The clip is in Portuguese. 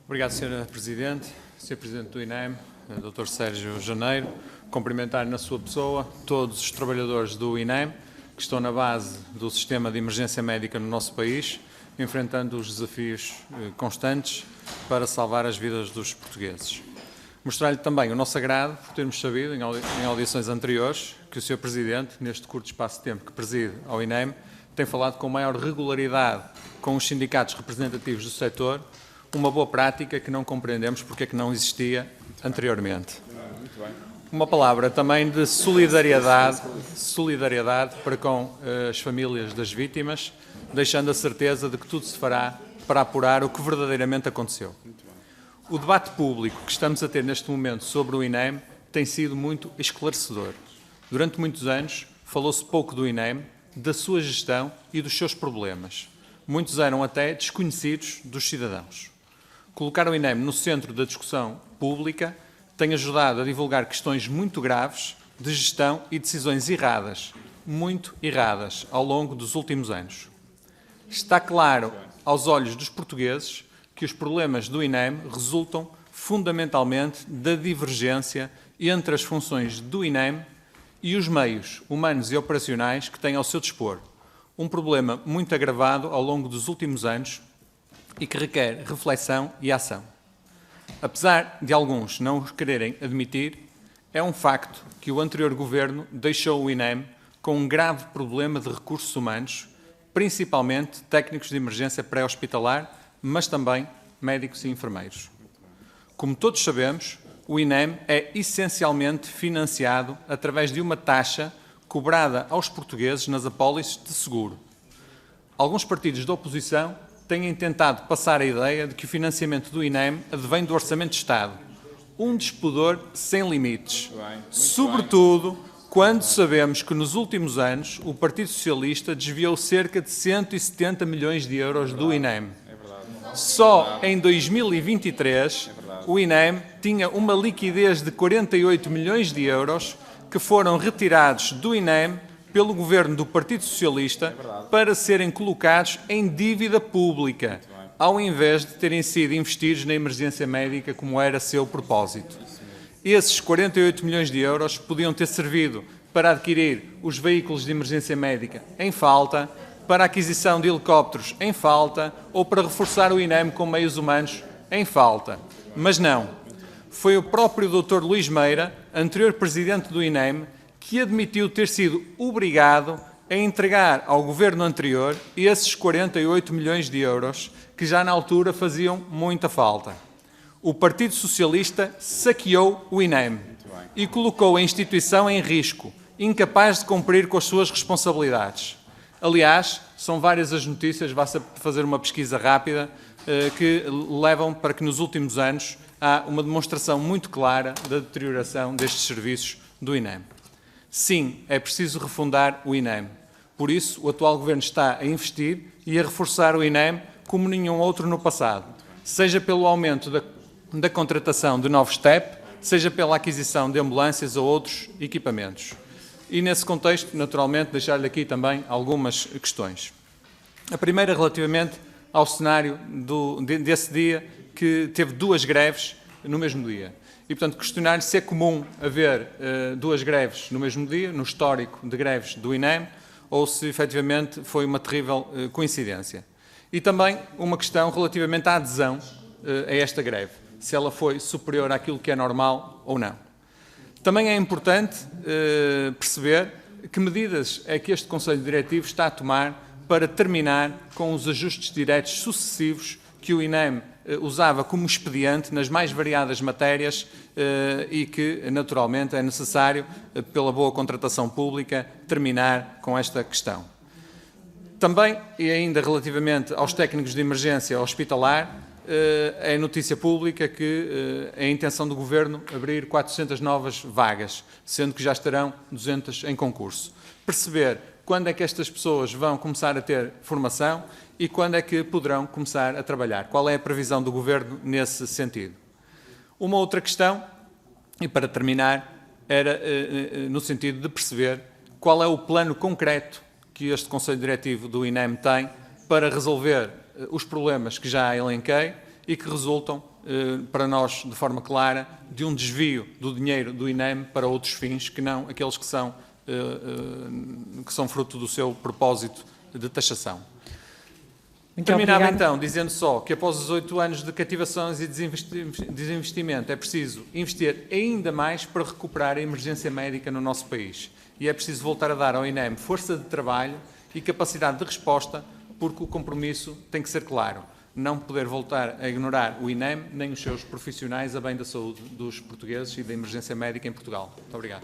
Obrigado, Sra. Presidente, Sr. Presidente do INEM, Dr. Sérgio Janeiro. Cumprimentar na sua pessoa todos os trabalhadores do INEM que estão na base do sistema de emergência médica no nosso país, enfrentando os desafios constantes para salvar as vidas dos portugueses. Mostrar-lhe também o nosso agrado por termos sabido, em audições anteriores, que o Sr. Presidente, neste curto espaço de tempo que preside ao INEM, tem falado com maior regularidade com os sindicatos representativos do setor, uma boa prática que não compreendemos porque é que não existia anteriormente. Uma palavra também de solidariedade para com as famílias das vítimas, deixando a certeza de que tudo se fará para apurar o que verdadeiramente aconteceu. O debate público que estamos a ter neste momento sobre o INEM tem sido muito esclarecedor. Durante muitos anos falou-se pouco do INEM, da sua gestão e dos seus problemas. Muitos eram até desconhecidos dos cidadãos. Colocar o INEM no centro da discussão pública tem ajudado a divulgar questões muito graves de gestão e decisões erradas, muito erradas, ao longo dos últimos anos. Está claro aos olhos dos portugueses que os problemas do INEM resultam fundamentalmente da divergência entre as funções do INEM e os meios humanos e operacionais que tem ao seu dispor. Um problema muito agravado ao longo dos últimos anos e que requer reflexão e ação. Apesar de alguns não o quererem admitir, é um facto que o anterior governo deixou o INEM com um grave problema de recursos humanos, principalmente técnicos de emergência pré-hospitalar, mas também médicos e enfermeiros. Como todos sabemos, o INEM é essencialmente financiado através de uma taxa cobrada aos portugueses nas apólices de seguro. Alguns partidos da oposição têm tentado passar a ideia de que o financiamento do INEM advém do Orçamento de Estado. Um despudor sem limites. Sobretudo quando sabemos que nos últimos anos o Partido Socialista desviou cerca de 170 milhões de euros do INEM. Só em 2023 o INEM tinha uma liquidez de 48 milhões de euros que foram retirados do INEM pelo governo do Partido Socialista para serem colocados em dívida pública, ao invés de terem sido investidos na emergência médica como era seu propósito. Esses 48 milhões de euros podiam ter servido para adquirir os veículos de emergência médica em falta, para a aquisição de helicópteros em falta ou para reforçar o INEM com meios humanos em falta. Mas não. Foi o próprio Dr. Luís Meira, anterior presidente do INEM, que admitiu ter sido obrigado a entregar ao governo anterior esses 48 milhões de euros que já na altura faziam muita falta. O Partido Socialista saqueou o INEM e colocou a instituição em risco, incapaz de cumprir com as suas responsabilidades. Aliás, são várias as notícias, basta fazer uma pesquisa rápida, que levam para que nos últimos anos há uma demonstração muito clara da deterioração destes serviços do INEM. Sim, é preciso refundar o INEM. Por isso, o atual Governo está a investir e a reforçar o INEM como nenhum outro no passado, seja pelo aumento da contratação de novos TEP, seja pela aquisição de ambulâncias ou outros equipamentos. E, nesse contexto, naturalmente, deixar-lhe aqui também algumas questões. A primeira, relativamente ao cenário desse dia, que teve duas greves no mesmo dia. E, portanto, questionar-lhe se é comum haver duas greves no mesmo dia, no histórico de greves do INEM, ou se, efetivamente, foi uma terrível coincidência. E também uma questão relativamente à adesão a esta greve, se ela foi superior àquilo que é normal ou não. Também é importante perceber que medidas é que este Conselho Diretivo está a tomar para terminar com os ajustes diretos sucessivos que o INEM usava como expediente nas mais variadas matérias e que, naturalmente, é necessário, pela boa contratação pública, terminar com esta questão. Também, e ainda relativamente aos técnicos de emergência hospitalar, é notícia pública que é a intenção do Governo abrir 400 novas vagas, sendo que já estarão 200 em concurso. Perceber quando é que estas pessoas vão começar a ter formação e quando é que poderão começar a trabalhar. Qual é a previsão do Governo nesse sentido? Uma outra questão, e para terminar, era no sentido de perceber qual é o plano concreto que este Conselho Diretivo do INEM tem para resolver os problemas que já elenquei e que resultam para nós, de forma clara, de um desvio do dinheiro do INEM para outros fins que não aqueles que são fruto do seu propósito de taxação. Terminava então dizendo só que após os 8 anos de cativações e desinvestimento é preciso investir ainda mais para recuperar a emergência médica no nosso país. E é preciso voltar a dar ao INEM força de trabalho e capacidade de resposta, porque o compromisso tem que ser claro. Não poder voltar a ignorar o INEM nem os seus profissionais a bem da saúde dos portugueses e da emergência médica em Portugal. Muito obrigado.